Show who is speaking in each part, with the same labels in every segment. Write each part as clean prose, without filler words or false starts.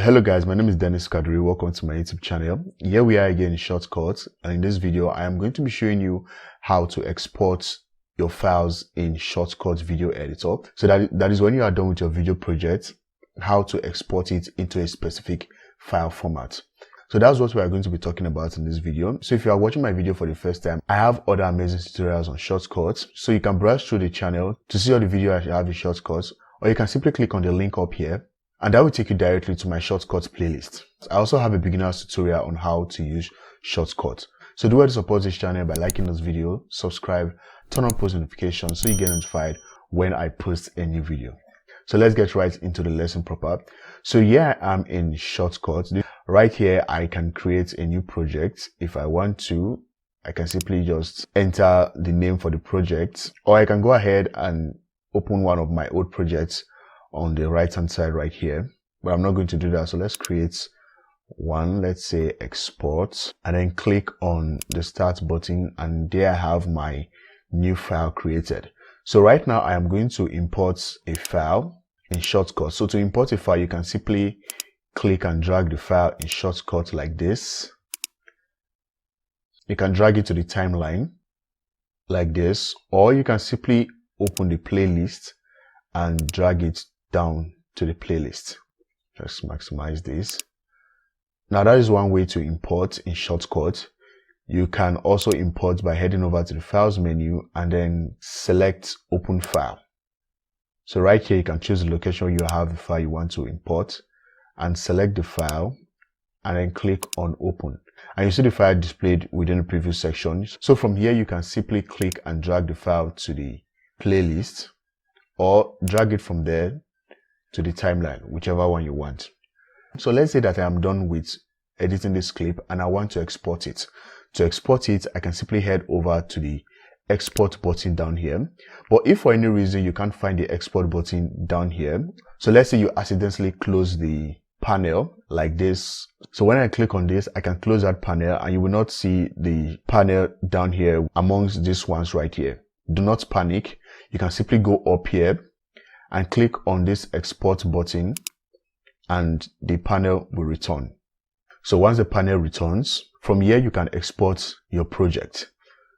Speaker 1: Hello guys, my name is Kadiri. Welcome to my YouTube channel. Here we are again in Shotcut, and in this video I am going to be showing you how to export your files in Shotcut video editor. So that is when you are done with your video project, how to export it into a specific file format. So that's what we are going to be talking about in this video. So if you are watching my video for the first time, I have other amazing tutorials on Shotcut. So you can browse through the channel to see all the videos I have in Shotcut, or you can simply click on the link up here, and that will take you directly to my Shotcut playlist. I also have a beginner's tutorial on how to use Shotcut. So do well to support this channel by liking this video, subscribe, turn on post notifications so you get notified when I post a new video. So let's get right into the lesson proper. So here I am in Shotcut. Right here I can create a new project. If I want to, I can simply just enter the name for the project, or I can go ahead and open one of my old projects on the right hand side right here, but I'm not going to do that. So let's create one, let's say export, and then click on the start button, and there I have my new file created. So right now I am going to import a file in Shotcut. So to import a file, you can simply click and drag the file in Shotcut like this. You can drag it to the timeline like this, or you can simply open the playlist and drag it down to the playlist. Just maximize this. Now that is one way to import in Shotcut. You can also import by heading over to the files menu and then select open file. So right here you can choose the location you have the file you want to import and select the file and then click on open. And you see the file displayed within the preview section. So from here you can simply click and drag the file to the playlist, or drag it from there to the timeline, whichever one you want. So let's say that I am done with editing this clip and I want to export it. To export it, I can simply head over to the export button down here. But if for any reason you can't find the export button down here, so let's say you accidentally close the panel like this. So when I click on this, I can close that panel and you will not see the panel down here amongst these ones right here. Do not panic. You can simply go up here and click on this export button and the panel will return. So once the panel returns, from here you can export your project.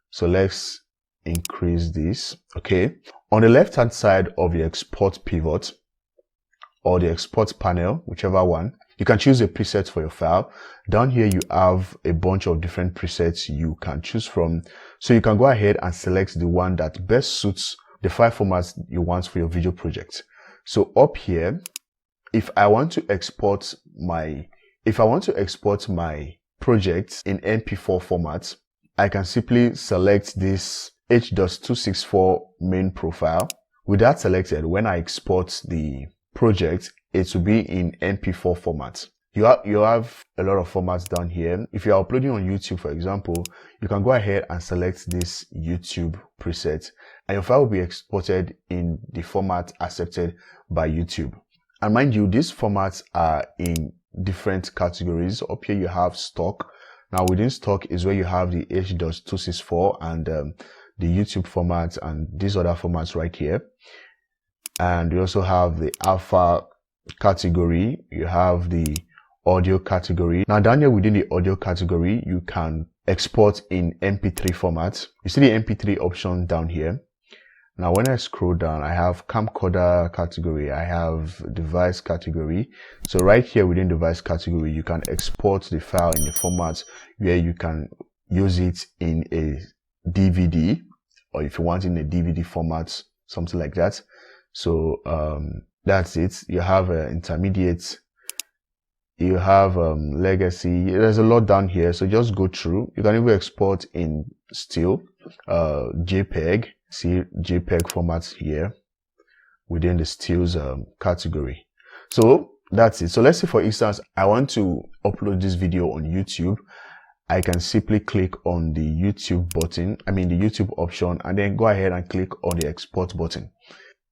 Speaker 1: So let's increase this. Okay. On the left hand side of the export pivot or the export panel, whichever one, you can choose a preset for your file. Down here you have a bunch of different presets you can choose from. So you can go ahead and select the one that best suits the file formats you want for your video project. So up here, if I want to export my project in MP4 format, I can simply select this H.264 main profile. With that selected, when I export the project, it will be in MP4 format. You have a lot of formats down here. If you are uploading on YouTube, for example, you can go ahead and select this YouTube preset and your file will be exported in the format accepted by YouTube. And mind you, these formats are in different categories. Up here you have stock. Now within stock is where you have the H.264 and the YouTube format and these other formats right here. And you also have the alpha category. You have the audio category. Now down here within the audio category, you can export in MP3 format. You see the MP3 option down here. Now when I scroll down, I have camcorder category, I have device category. So right here within device category, you can export the file in the format where you can use it in a DVD, or if you want in a DVD format, something like that. So that's it. You have intermediate, you have legacy. There's a lot down here, so just go through. You can even export in still, JPEG. See JPEG formats here within the stills category. So that's it. So let's say for instance I want to upload this video on YouTube. I can simply click on the YouTube button, the YouTube option, and then go ahead and click on the export button.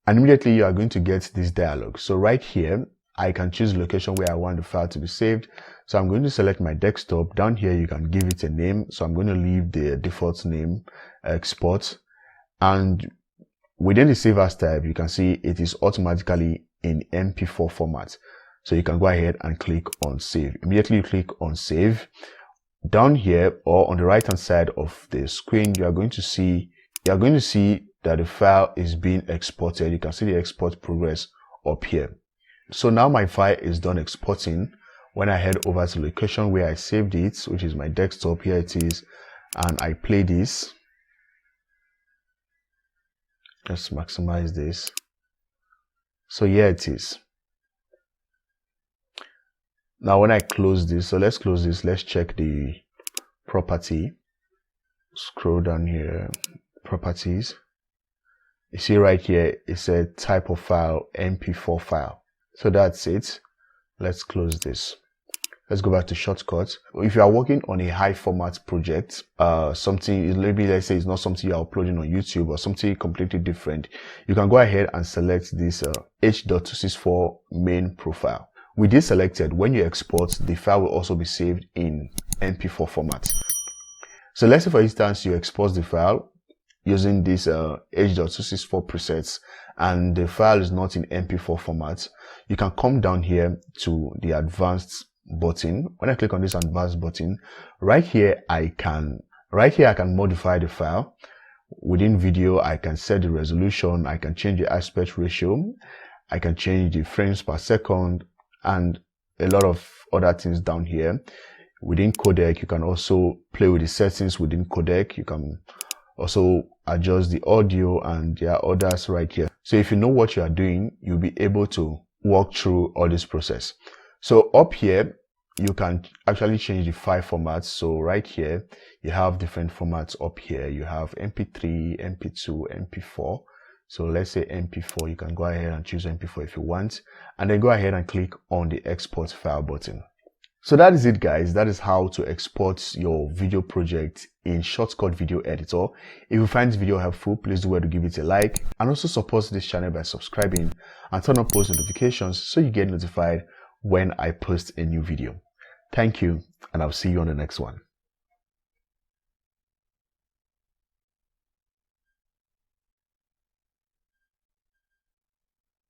Speaker 1: And immediately you are going to get this dialog. So right here, I can choose the location where I want the file to be saved. So I'm going to select my desktop. Down here, you can give it a name. So I'm going to leave the default name, export. And within the save as type, you can see it is automatically in MP4 format. So you can go ahead and click on save. Immediately you click on save. Down here or on the right hand side of the screen, you are going to see that the file is being exported. You can see the export progress up here. So now my file is done exporting. When I head over to the location where I saved it, which is my desktop, here it is, and I play this. Let's maximize this. So here it is. Now when I close this, so let's close this, let's check the property. Scroll down here, properties. You see right here, it said type of file, MP4 file. So that's it. Let's close this. Let's go back to Shotcut. If you are working on a high format project, something, maybe let's say it's not something you're uploading on YouTube or something completely different, you can go ahead and select this H.264 main profile. With this selected, when you export, the file will also be saved in MP4 format. So let's say for instance, you export the file using this H.264 presets and the file is not in MP4 format. You can come down here to the advanced button. When I click on this advanced button, right here I can modify the file. Within video, I can set the resolution, I can change the aspect ratio, I can change the frames per second, and a lot of other things down here. Within codec, you can also play with the settings within codec. You can also adjust the audio, and there are others right here. So if you know what you are doing, you'll be able to walk through all this process. So up here, you can actually change the file formats. So right here, you have different formats up here. You have MP3, MP2, MP4. So let's say MP4, you can go ahead and choose MP4 if you want, and then go ahead and click on the export file button. So that is it, guys. That is how to export your video project in Shotcut Video Editor. If you find this video helpful, please do well to give it a like, and also support this channel by subscribing and turn on post notifications so you get notified when I post a new video. Thank you, and I'll see you on the next one.